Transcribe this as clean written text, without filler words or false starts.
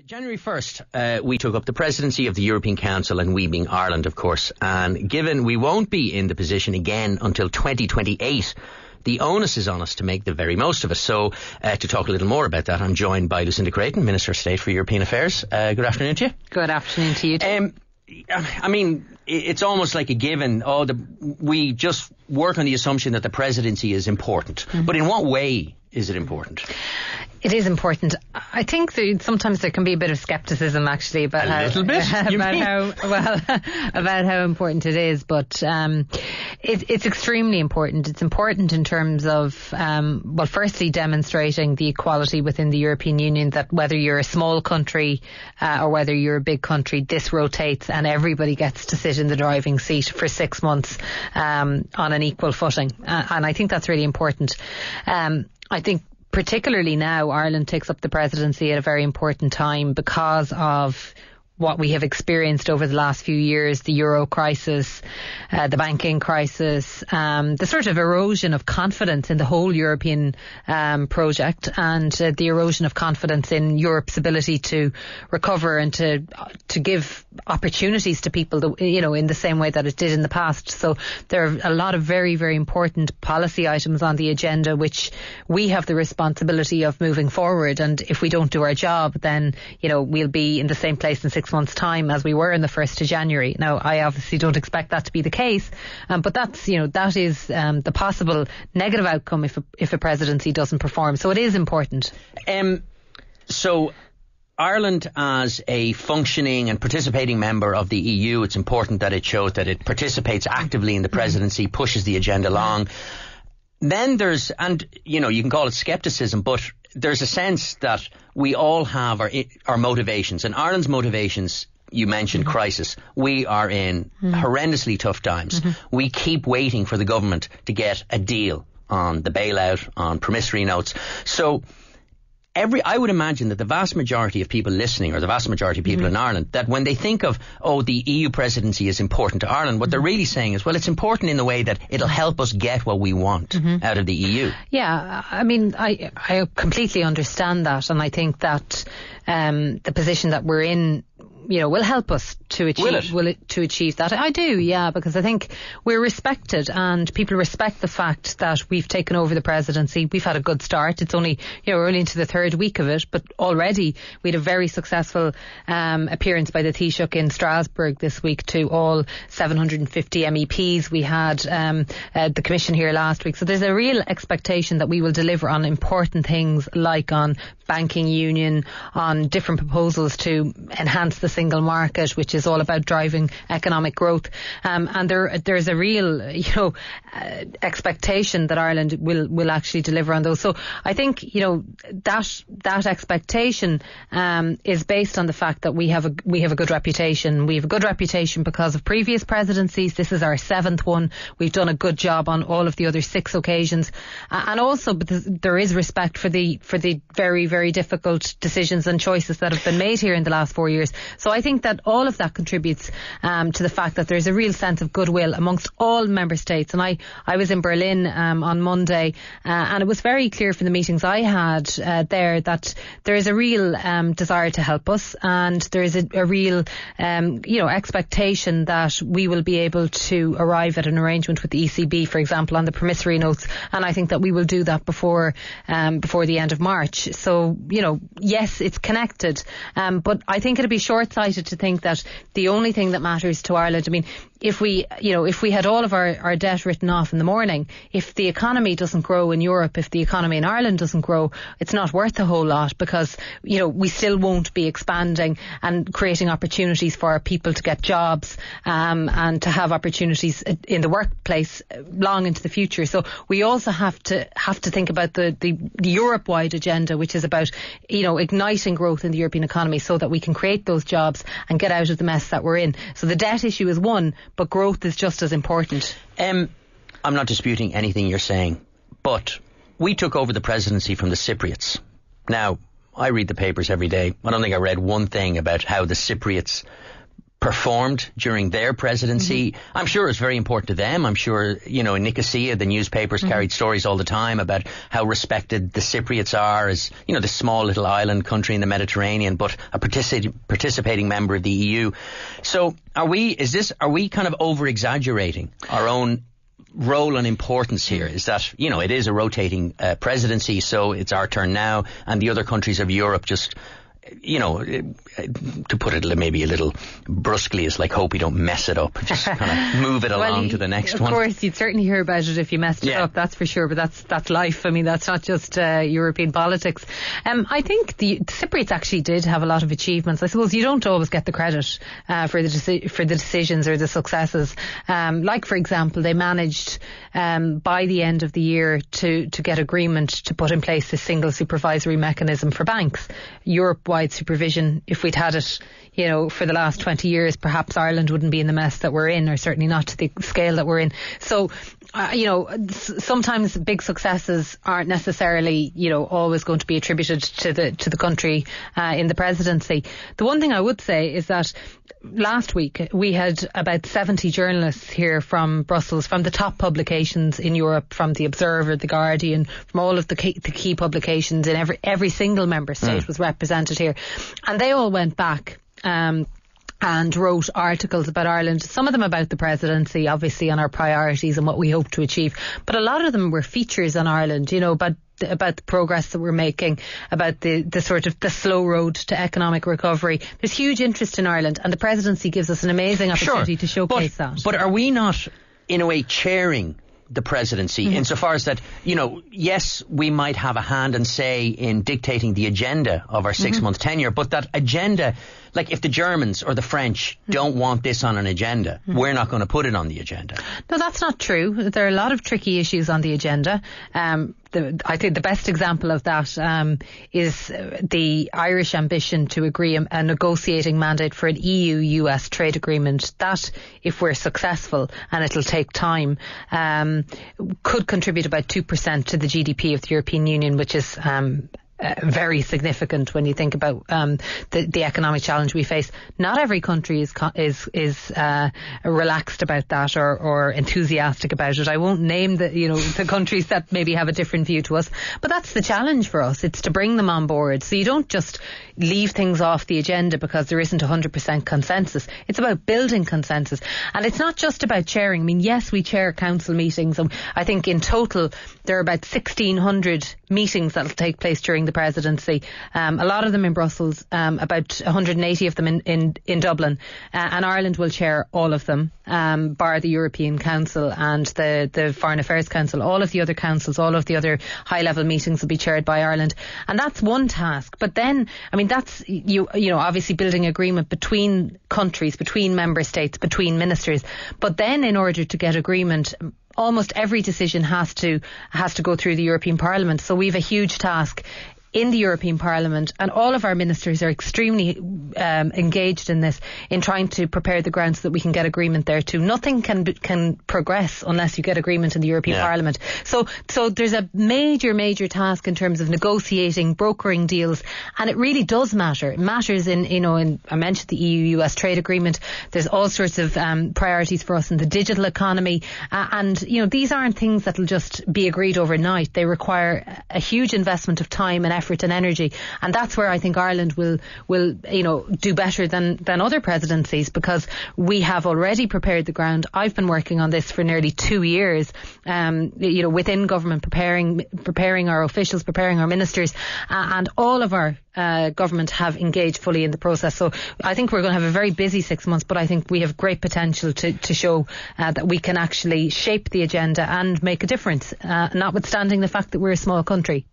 January 1st, we took up the presidency of the European Council, and we being Ireland, of course. And given we won't be in the position again until 2028, the onus is on us to make the very most of it. So to talk a little more about that, I'm joined by Lucinda Creighton, Minister of State for European Affairs. Good afternoon to you. Good afternoon to you too. I mean, it's almost like a given. We just work on the assumption that the presidency is important. Mm-hmm. But in what way is it important? It is important. I think sometimes there can be a bit of scepticism actually about how important it is, but it's extremely important. It's important in terms of firstly demonstrating the equality within the European Union, that whether you're a small country or whether you're a big country, this rotates and everybody gets to sit in the driving seat for 6 months on an equal footing, and I think that's really important. I think particularly now, Ireland takes up the presidency at a very important time because of what we have experienced over the last few years, the euro crisis, the banking crisis, the sort of erosion of confidence in the whole European project, and the erosion of confidence in Europe's ability to recover and to give opportunities to people, in the same way that it did in the past. So there are a lot of very, very important policy items on the agenda which we have the responsibility of moving forward. And if we don't do our job, then, we'll be in the same place in 6 months' time as we were in the 1st of January. Now, I obviously don't expect that to be the case, but that is the possible negative outcome if a presidency doesn't perform. So it is important. So Ireland, as a functioning and participating member of the EU, it's important that it shows that it participates actively in the presidency, pushes the agenda along. Then there's, you can call it scepticism, but there's a sense that we all have our motivations. And Ireland's motivations, you mentioned crisis. We are in horrendously tough times. Mm-hmm. We keep waiting for the government to get a deal on the bailout, on promissory notes. So I would imagine that the vast majority of people listening, or the vast majority of people in Ireland, that when they think of, the EU presidency is important to Ireland, what they're really saying is, well, it's important in the way that it'll help us get what we want out of the EU. Yeah, I mean, I completely understand that, and I think that the position that we're in, will help us to achieve that. I do, yeah, because I think we're respected and people respect the fact that we've taken over the presidency. We've had a good start. It's only, we're only into the third week of it, but already we had a very successful appearance by the Taoiseach in Strasbourg this week to all 750 MEPs. We had the Commission here last week. So there's a real expectation that we will deliver on important things like on banking union, on different proposals to enhance the single market, which is all about driving economic growth. And there's a real, expectation that Ireland will actually deliver on those. So I think, that expectation is based on the fact that we have a good reputation. We have a good reputation because of previous presidencies. This is our 7th one. We've done a good job on all of the other 6 occasions. And also there is respect for the very, very difficult decisions and choices that have been made here in the last 4 years. So I think that all of that contributes to the fact that there's a real sense of goodwill amongst all member states. And I was in Berlin on Monday, and it was very clear from the meetings I had there that there is a real desire to help us, and there is a real expectation that we will be able to arrive at an arrangement with the ECB, for example, on the promissory notes. And I think that we will do that before the end of March. So, yes, it's connected, but I think it'd be short-sighted to think that the only thing that matters to Ireland, I mean, if we had all of our debt written off in the morning, if the economy doesn't grow in Europe, if the economy in Ireland doesn't grow, it's not worth a whole lot, because, we still won't be expanding and creating opportunities for our people to get jobs, and to have opportunities in the workplace long into the future. So we also have to think about the Europe-wide agenda, which is about, igniting growth in the European economy so that we can create those jobs and get out of the mess that we're in. So the debt issue is one, but growth is just as important. I'm not disputing anything you're saying, but we took over the presidency from the Cypriots. Now, I read the papers every day. I don't think I read one thing about how the Cypriots performed during their presidency. I'm sure it's very important to them. I'm sure, in Nicosia, the newspapers carried stories all the time about how respected the Cypriots are as, this small little island country in the Mediterranean, but a participating member of the EU. So are we kind of over-exaggerating our own role and importance here? Is that, it is a rotating presidency, so it's our turn now, and the other countries of Europe just, to put it maybe a little brusquely, is like, hope we don't mess it up. Just kind of move it along to the next one. Of course, you'd certainly hear about it if you messed it up, that's for sure, but that's life. I mean, that's not just European politics. I think the Cypriots actually did have a lot of achievements. I suppose you don't always get the credit for the decisions or the successes. Like, for example, they managed by the end of the year to get agreement to put in place a single supervisory mechanism for banks. Europe-wide supervision, if we'd had it, for the last 20 years, perhaps Ireland wouldn't be in the mess that we're in, or certainly not to the scale that we're in. So, sometimes big successes aren't necessarily, always going to be attributed to the country in the presidency. The one thing I would say is that last week we had about 70 journalists here from Brussels, from the top publications in Europe, from The Observer, The Guardian, from all of the key publications in every single member state was represented here. And they all went back and wrote articles about Ireland, some of them about the presidency, obviously, on our priorities and what we hope to achieve. But a lot of them were features on Ireland, about the progress that we're making, about the sort of the slow road to economic recovery. There's huge interest in Ireland, and the presidency gives us an amazing opportunity to showcase that. But are we not, in a way, chairing the presidency insofar as that, yes, we might have a hand and say in dictating the agenda of our 6-month tenure, but that agenda, like if the Germans or the French don't want this on an agenda, we're not going to put it on the agenda. No, that's not true. There are a lot of tricky issues on the agenda. I think the best example of that is the Irish ambition to agree a negotiating mandate for an EU-US trade agreement. That, if we're successful, and it'll take time, could contribute about 2% to the GDP of the European Union, which is very significant when you think about the economic challenge we face. Not every country is relaxed about that or enthusiastic about it. I won't name the countries that maybe have a different view to us, but that's the challenge for us. It's to bring them on board. So you don't just leave things off the agenda because there isn't 100% consensus. It's about building consensus, and it's not just about chairing. I mean, yes, we chair council meetings, and I think in total there are about 1,600 meetings that will take place during the presidency. A lot of them in Brussels, about 180 of them in Dublin, and Ireland will chair all of them, bar the European Council and the Foreign Affairs Council. All of the other councils, all of the other high-level meetings will be chaired by Ireland, and that's one task. But then, I mean, that's obviously building agreement between countries, between member states, between ministers. But then, in order to get agreement, almost every decision has to go through the European Parliament. So we have a huge task in the European Parliament, and all of our ministers are extremely engaged in this, in trying to prepare the ground so that we can get agreement there too. Nothing can progress unless you get agreement in the European Parliament. So there's a major task in terms of negotiating, brokering deals, and it really does matter. It matters in I mentioned the EU-US trade agreement. There's all sorts of priorities for us in the digital economy, and these aren't things that will just be agreed overnight. They require a huge investment of time and effort and energy, and that's where I think Ireland will do better than other presidencies, because we have already prepared the ground. I've been working on this for nearly 2 years, within government, preparing our officials, preparing our ministers, and all of our government have engaged fully in the process. So I think we're going to have a very busy 6 months, but I think we have great potential to show that we can actually shape the agenda and make a difference, notwithstanding the fact that we're a small country.